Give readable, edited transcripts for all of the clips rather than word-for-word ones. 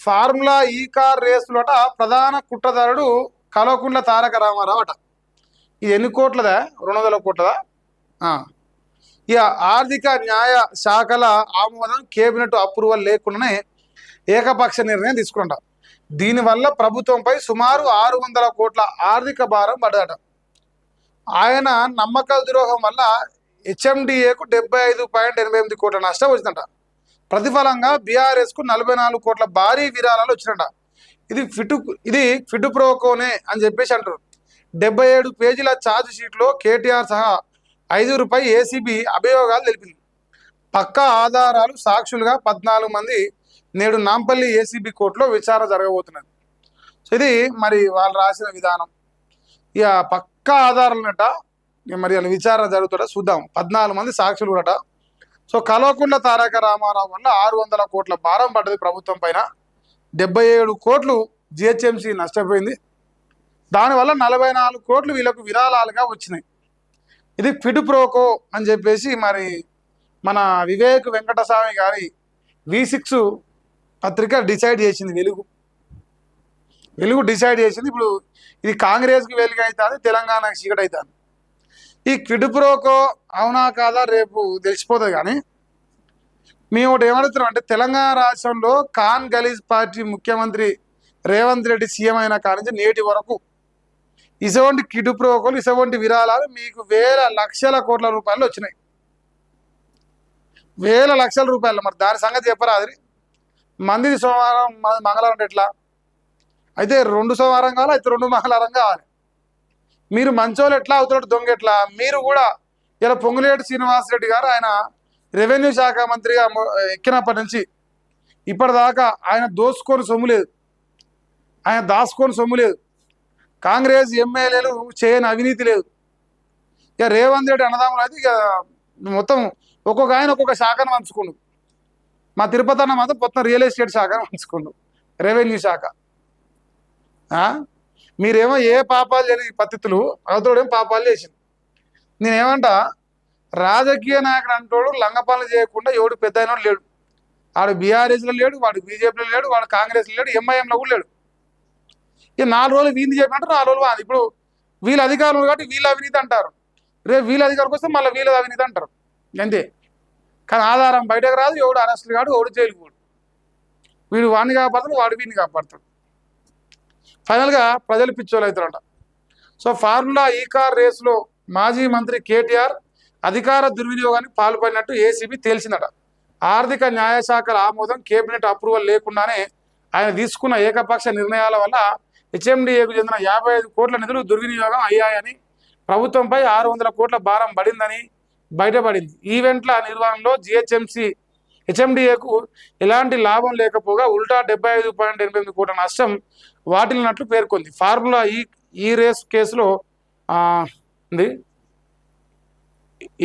Formula ఈ car రేసులట ప్రధాన కుట్రదారుడు కల్వకుంట్ల తారక రామారావు అట. ఇది ఎన్ని కోట్లదా? 200 కోట్లదా? ఇక ఆర్థిక న్యాయ శాఖల ఆమోదం, కేబినెట్ అప్రూవల్ లేకుండానే ఏకపక్ష నిర్ణయం తీసుకుంట. దీనివల్ల ప్రభుత్వంపై సుమారు 600 కోట్ల ఆర్థిక భారం పడ్డదట. ఆయన నమ్మక ద్రోహం వల్ల హెచ్ఎండిఏకు 75.88 కోట్ల నష్టం వచ్చిందట. ప్రతిఫలంగా బీఆర్ఎస్కు 44 కోట్ల భారీ విరాళాలు వచ్చినట. ఇది ఫిటు ప్రోకోనే అని చెప్పేసి అంటారు. 77 పేజీల ఛార్జ్ షీట్లో కేటీఆర్ సహా 5 ఏసీబీ అభియోగాలు తెలిపింది. పక్కా ఆధారాలు, సాక్షులుగా 14 మంది నేడు నాంపల్లి ఏసీబీ కోర్టులో విచారణ జరగబోతున్నది. సో ఇది మరి వాళ్ళు రాసిన విధానం. ఇక పక్కా ఆధారాలనట మరి వాళ్ళ విచారణ జరుగుతుంట చూద్దాం. 14 మంది సాక్షులు కూడా. సో కల్వకుంట్ల తారక రామారావు వల్ల 600 కోట్ల భారం పడ్డది ప్రభుత్వం పైన. 77 కోట్లు జిహెచ్ఎంసీ నష్టపోయింది. దానివల్ల 44 కోట్లు వీళ్ళకు విరాళాలుగా వచ్చినాయి. ఇది ఫిటు ప్రోకో అని చెప్పేసి మరి మన వివేక్ వెంకటస్వామి గారి V6 పత్రిక డిసైడ్ చేసింది. వెలుగు డిసైడ్ చేసింది. ఇప్పుడు ఇది కాంగ్రెస్కి వెలుగు అవుతుంది, తెలంగాణకి చీకటి అవుతుంది. ఈ ఫిటు ప్రోకో అవునా కాదా రేపు తెలిసిపోతుంది. కానీ మేము ఒకటి ఏమడుగుతున్నాం అంటే, తెలంగాణ రాష్ట్రంలో ఖాన్ గలీజ్ పార్టీ ముఖ్యమంత్రి రేవంత్ రెడ్డి సీఎం అయిన కాడి నుంచి నేటి వరకు ఇటువంటి కిడు ప్రోకోలు, ఇటువంటి విరాళాలు మీకు వేల లక్షల కోట్ల రూపాయలు వచ్చినాయి. వేల లక్షల రూపాయలు. మరి దాని సంగతి చెప్పరా? అది మందిది సోమవారం, మంగళవారం అంటే ఎట్లా? అయితే 2 సోమవారం కావాలి, అయితే 2 మంగళవారం కావాలి. మీరు మంచోళ్ళు ఎట్లా అవుతాడు, దొంగ ఎట్లా? మీరు కూడా ఇలా పొంగులేటి శ్రీనివాసరెడ్డి గారు ఆయన రెవెన్యూ శాఖ మంత్రిగా ఎక్కినప్పటి నుంచి ఇప్పటిదాకా ఆయన దోసుకొని సొమ్ము లేదు, ఆయన దాచుకొని సొమ్ము లేదు. కాంగ్రెస్ ఎమ్మెల్యేలు చేయని అవినీతి లేదు. ఇక రేవంత్ రెడ్డి అన్నదాములు అయితే ఇక మొత్తం ఒక్కొక్క ఆయన ఒక్కొక్క శాఖను పంచుకుండు. మా తిరుపతి అన్న మాత్రం మొత్తం రియల్ ఎస్టేట్ శాఖను పంచుకుండు, రెవెన్యూ శాఖ. మీరేమో ఏ పాపాలు చేయని పద్ధతులు, అవతోడేం పాపాలు చేసింది. నేనేమంటా, రాజకీయ నాయకుడు అంటోడు లంగపాలన చేయకుండా ఎవడు పెద్ద అయినోడు లేడు. వాడు బీఆర్ఎస్లో లేడు, వాడు బీజేపీలో లేడు, వాడు కాంగ్రెస్లో లేడు, ఎంఐఎంలో కూడా లేడు. ఇక 4 రోజులు వీంది చెప్పినట్టు 4 రోజులు వాది. ఇప్పుడు వీళ్ళ అధికారులు కాబట్టి వీళ్ళ అవినీతి అంటారు, రేపు వీళ్ళ అధికారికి వస్తే మళ్ళీ వీళ్ళ అవినీతి అంటారు, అంతే. కానీ ఆధారం బయటకు రాదు, ఎవడు అరెస్టులు కాడు, ఎవడు జైలుకు పోడు. వీడు వాడిని కాపాడతాడు, వాడు వీడిని కాపాడతాడు. ఫైనల్గా ప్రజలు పిచ్చోళ్ళు అవుతారంట. సో ఫార్ములా ఈ కార్ రేసులో మాజీ మంత్రి కేటీఆర్ అధికార దుర్వినియోగానికి పాల్పడినట్టు ఏసీబీ తేల్చిందట. ఆర్థిక న్యాయశాఖల ఆమోదం, కేబినెట్ అప్రూవల్ లేకుండానే ఆయన తీసుకున్న ఏకపక్ష నిర్ణయాల వల్ల హెచ్ఎండిఏకు చెందిన 55 కోట్ల నిధులు దుర్వినియోగం అయ్యాయని, ప్రభుత్వంపై 600 కోట్ల భారం పడిందని బయటపడింది. ఈవెంట్ల నిర్వహణలో హెచ్ఎండిఏకు ఎలాంటి లాభం లేకపోగా ఉల్టా 75.88 కోట్ల నష్టం వాటిల్లినట్లు పేర్కొంది. ఫార్ములా ఈ రేస్ కేసులో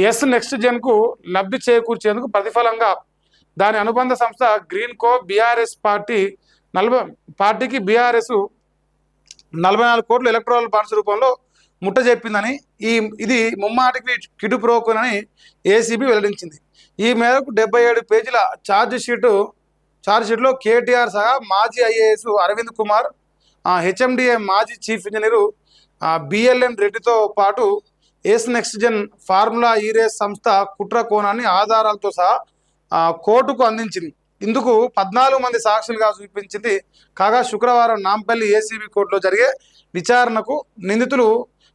ఎస్ నెక్స్ట్ జెన్కు లబ్ధి చేకూర్చేందుకు ప్రతిఫలంగా దాని అనుబంధ సంస్థ గ్రీన్కో బీఆర్ఎస్ పార్టీకి బీఆర్ఎస్ 44 కోట్ల ఎలక్ట్రల్ బాండ్స్ రూపంలో ముట్ట చెప్పిందని, ఇది ముమ్మాటికి కిడు ప్రోకోనని ఏసీబీ వెల్లడించింది. ఈ మేరకు 77 పేజీల ఛార్జ్ షీట్లో కేటీఆర్ సహా మాజీ ఐఏఎస్ అరవింద్ కుమార్, హెచ్ఎండిఏ మాజీ చీఫ్ ఇంజనీరు బిఎల్ఎన్ రెడ్డితో పాటు ఎస్ నెక్స్ట్ జెన్ ఫార్ములా ఈ రేస్ సంస్థ కుట్ర కోణాన్ని ఆధారాలతో సహా కోర్టుకు అందించింది. ఇందుకు 14 మంది సాక్షులుగా చూపించింది. కాగా శుక్రవారం నాంపల్లి ఏసీబీ కోర్టులో జరిగే విచారణకు నిందితులు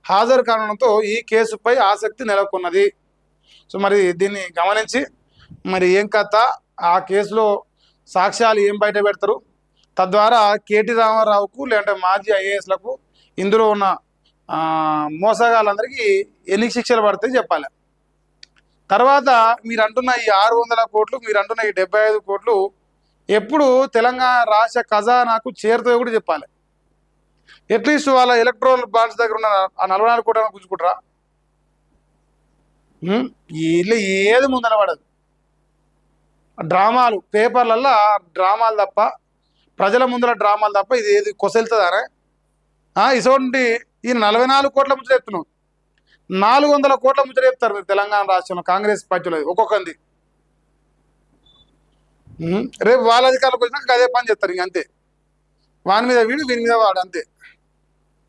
హాజరు కావడంతో ఈ కేసుపై ఆసక్తి నెలకొన్నది. సో మరి దీన్ని గమనించి మరి ఏం కథ, ఆ కేసులో సాక్ష్యాలు ఏం బయట పెడతారు, తద్వారా కేటీ రామారావుకు లేదంటే మాజీ ఐఏఎస్లకు ఇందులో ఉన్న మోసగాళ్ళందరికీ ఎన్ని శిక్షలు పడతాయి చెప్పాలి. తర్వాత మీరు అంటున్న ఈ 600 కోట్లు, మీరు అంటున్న ఈ 75 కోట్లు ఎప్పుడు తెలంగాణ రాష్ట్ర ఖజానాకు చేరుతాయో కూడా చెప్పాలి. అట్లీస్ట్ వాళ్ళ ఎలక్ట్రల్ బాండ్స్ దగ్గర ఉన్న ఆ 44 కోట్లను గుంజుకుంటారా? వీళ్ళు ఏది ముందర పడదు. డ్రామాలు, పేపర్లల్లో డ్రామాలు తప్ప, ప్రజల ముందర డ్రామాలు తప్ప ఇది ఏది కొసెళ్తుందనే. ఇటువంటి ఈ 44 కోట్ల ముచ్చట చెప్తున్నాం, 400 కోట్ల ముచ్చట చెప్తారు మీరు తెలంగాణ రాష్ట్రంలో కాంగ్రెస్ పార్టీలో ఒక్కొక్కరిది. రేపు వాళ్ళ అధికారులకు వచ్చినాక అదే పని చెప్తారు, ఇంకంతే. వాని మీద వీడు వీని మీద వాడు అంతే.